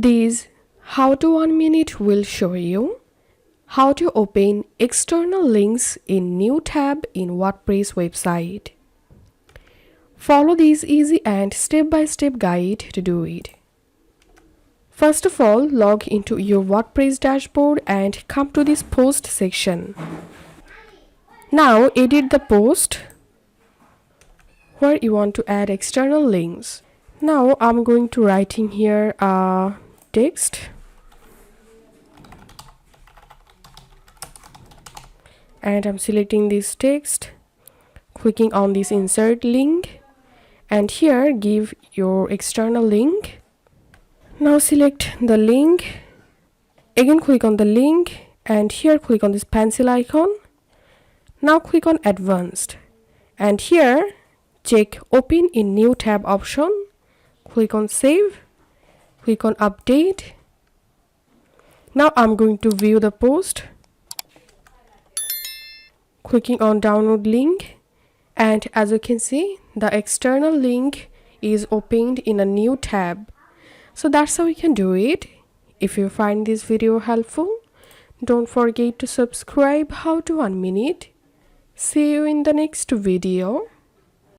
This how to 1 minute will show you how to open external links in new tab in WordPress website. Follow this easy and step-by-step guide to do it. First of all, log into your WordPress dashboard and come to this post section. Now edit the post where you want to add external links. Now I'm going to write in here a text and I'm selecting this text, clicking on this insert link, and here give your external link. Now select the link, again click on the link, and here click on this pencil icon. Now click on advanced, and here check open in new tab option. Click on save, click on update. Now I'm going to view the post, clicking on download link, and as you can see the external link is opened in a new tab. So that's how you can do it. If you find this video helpful, don't forget to subscribe how to 1 minute. See you in the next video.